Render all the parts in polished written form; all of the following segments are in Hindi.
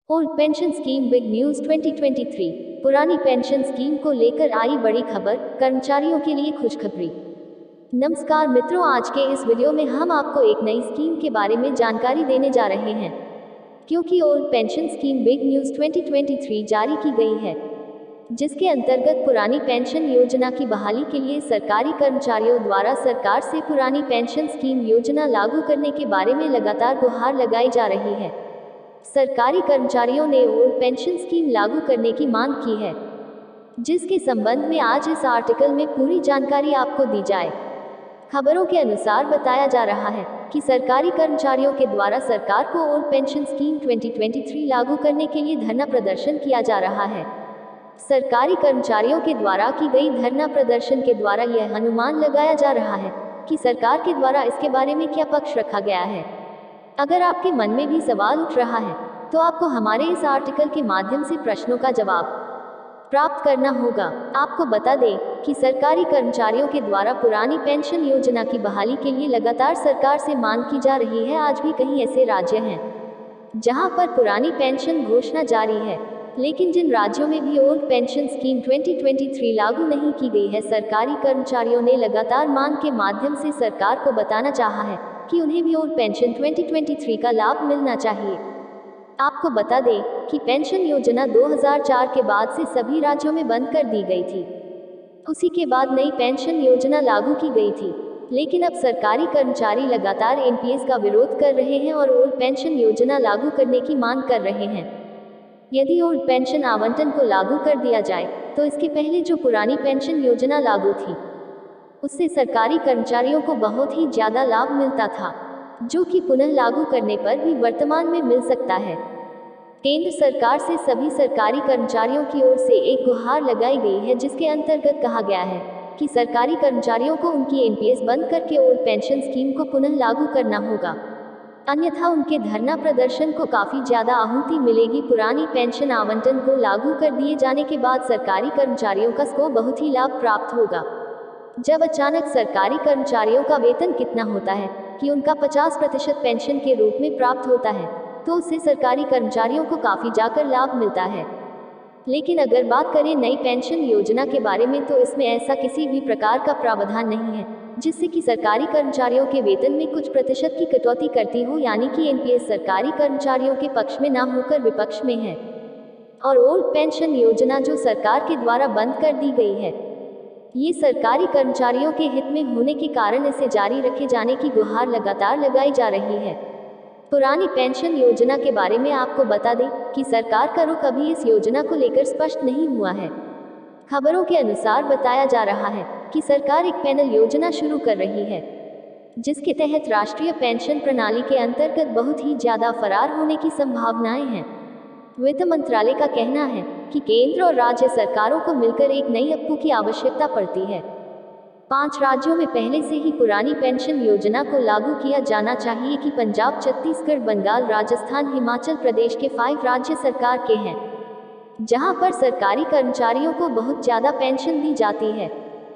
Old pension scheme big news 2023। पुरानी पेंशन स्कीम को लेकर आई बड़ी खबर, कर्मचारियों के लिए खुशखबरी। नमस्कार मित्रों, आज के इस वीडियो में हम आपको एक नई स्कीम के बारे में जानकारी देने जा रहे हैं, क्योंकि old pension scheme big news 2023 जारी की गई है, जिसके अंतर्गत पुरानी पेंशन योजना की बहाली के लिए सरकारी कर्मचारियों द्वारा सरकार से पुरानी पेंशन स्कीम योजना लागू करने के बारे में लगातार गुहार लगाई जा रही है। सरकारी कर्मचारियों ने ओल्ड पेंशन स्कीम लागू करने की मांग की है, जिसके संबंध में आज इस आर्टिकल में पूरी जानकारी आपको दी जाए। खबरों के अनुसार बताया जा रहा है कि सरकारी कर्मचारियों के द्वारा सरकार को ओल्ड पेंशन स्कीम 2023 लागू करने के लिए धरना प्रदर्शन किया जा रहा है। सरकारी कर्मचारियों के द्वारा की गई धरना प्रदर्शन के द्वारा यह अनुमान लगाया जा रहा है कि सरकार के द्वारा इसके बारे में क्या पक्ष रखा गया है। अगर आपके मन में भी सवाल उठ रहा है, तो आपको हमारे इस आर्टिकल के माध्यम से प्रश्नों का जवाब प्राप्त करना होगा। आपको बता दें कि सरकारी कर्मचारियों के द्वारा पुरानी पेंशन योजना की बहाली के लिए लगातार सरकार से मांग की जा रही है। आज भी कई ऐसे राज्य हैं जहां पर पुरानी पेंशन घोषणा जारी है, लेकिन जिन राज्यों में भी ओल्ड पेंशन स्कीम 2023 लागू नहीं की गई है, सरकारी कर्मचारियों ने लगातार मांग के माध्यम से सरकार को बताना चाहा है कि उन्हें भी ओल्ड पेंशन 2023 का लाभ मिलना चाहिए। आपको बता दें कि पेंशन योजना 2004 के बाद से सभी राज्यों में बंद कर दी गई थी। उसी के बाद नई पेंशन योजना लागू की गई थी, लेकिन अब सरकारी कर्मचारी लगातार एनपीएस का विरोध कर रहे हैं और ओल्ड पेंशन योजना लागू करने की मांग कर रहे हैं। यदि ओल्ड पेंशन आवंटन को लागू कर दिया जाए, तो इसके पहले जो पुरानी पेंशन योजना लागू थी, उससे सरकारी कर्मचारियों को बहुत ही ज्यादा लाभ मिलता था, जो कि पुनः लागू करने पर भी वर्तमान में मिल सकता है। केंद्र सरकार से सभी सरकारी कर्मचारियों की ओर से एक गुहार लगाई गई है, जिसके अंतर्गत कहा गया है कि सरकारी कर्मचारियों को उनकी एनपीएस बंद करके ओल्ड पेंशन स्कीम को पुनः लागू करना होगा, अन्यथा उनके धरना प्रदर्शन को काफी ज्यादा आहूति मिलेगी। पुरानी पेंशन आवंटन को लागू कर दिए जाने के बाद सरकारी कर्मचारियों को बहुत ही लाभ प्राप्त होगा। जब अचानक सरकारी कर्मचारियों का वेतन कितना होता है कि उनका 50% पेंशन के रूप में प्राप्त होता है, तो उससे सरकारी कर्मचारियों को काफी जाकर लाभ मिलता है। लेकिन अगर बात करें नई पेंशन योजना के बारे में, तो इसमें ऐसा किसी भी प्रकार का प्रावधान नहीं है जिससे कि सरकारी कर्मचारियों के वेतन में कुछ प्रतिशत की कटौती करती हो, यानी कि एनपीएस सरकारी कर्मचारियों के पक्ष में ना होकर विपक्ष में है। और ओल्ड पेंशन योजना जो सरकार के द्वारा बंद कर दी गई है, ये सरकारी कर्मचारियों के हित में होने के कारण इसे जारी रखे जाने की गुहार लगातार लगाई जा रही है। पुरानी पेंशन योजना के बारे में आपको बता दें कि सरकार का रुख अभी इस योजना को लेकर स्पष्ट नहीं हुआ है। खबरों के अनुसार बताया जा रहा है कि सरकार एक पैनल योजना शुरू कर रही है, जिसके तहत राष्ट्रीय पेंशन प्रणाली के अंतर्गत बहुत ही ज्यादा फरार होने की संभावनाएं हैं। वित्त मंत्रालय का कहना है कि केंद्र और राज्य सरकारों को मिलकर एक नई अप्पू की आवश्यकता पड़ती है। 5 राज्यों में पहले से ही पुरानी पेंशन योजना को लागू किया जाना चाहिए कि पंजाब, छत्तीसगढ़, बंगाल, राजस्थान, हिमाचल प्रदेश के 5 राज्य सरकार के हैं, जहां पर सरकारी कर्मचारियों को बहुत ज्यादा पेंशन दी जाती है।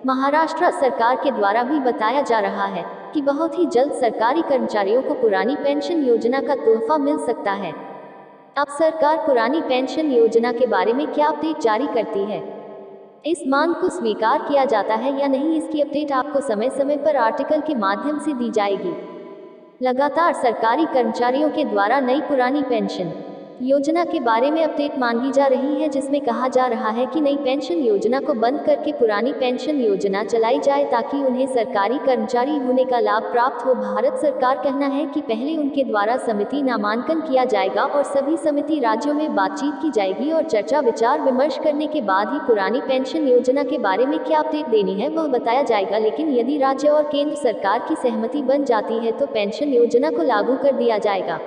महाराष्ट्र सरकार के द्वारा भी बताया जा रहा है कि बहुत ही जल्द सरकारी कर्मचारियों को पुरानी पेंशन योजना का तोहफा मिल सकता है। अब सरकार पुरानी पेंशन योजना के बारे में क्या अपडेट जारी करती है, इस मांग को स्वीकार किया जाता है या नहीं, इसकी अपडेट आपको समय समय पर आर्टिकल के माध्यम से दी जाएगी। लगातार सरकारी कर्मचारियों के द्वारा नई पुरानी पेंशन योजना के बारे में अपडेट मांगी जा रही है, जिसमें कहा जा रहा है कि नई पेंशन योजना को बंद करके पुरानी पेंशन योजना चलाई जाए, ताकि उन्हें सरकारी कर्मचारी होने का लाभ प्राप्त हो। भारत सरकार कहना है कि पहले उनके द्वारा समिति नामांकन किया जाएगा और सभी समिति राज्यों में बातचीत की जाएगी और चर्चा विचार विमर्श करने के बाद ही पुरानी पेंशन योजना के बारे में क्या अपडेट देनी है वह बताया जाएगा। लेकिन यदि राज्य और केंद्र सरकार की सहमति बन जाती है, तो पेंशन योजना को लागू कर दिया जाएगा।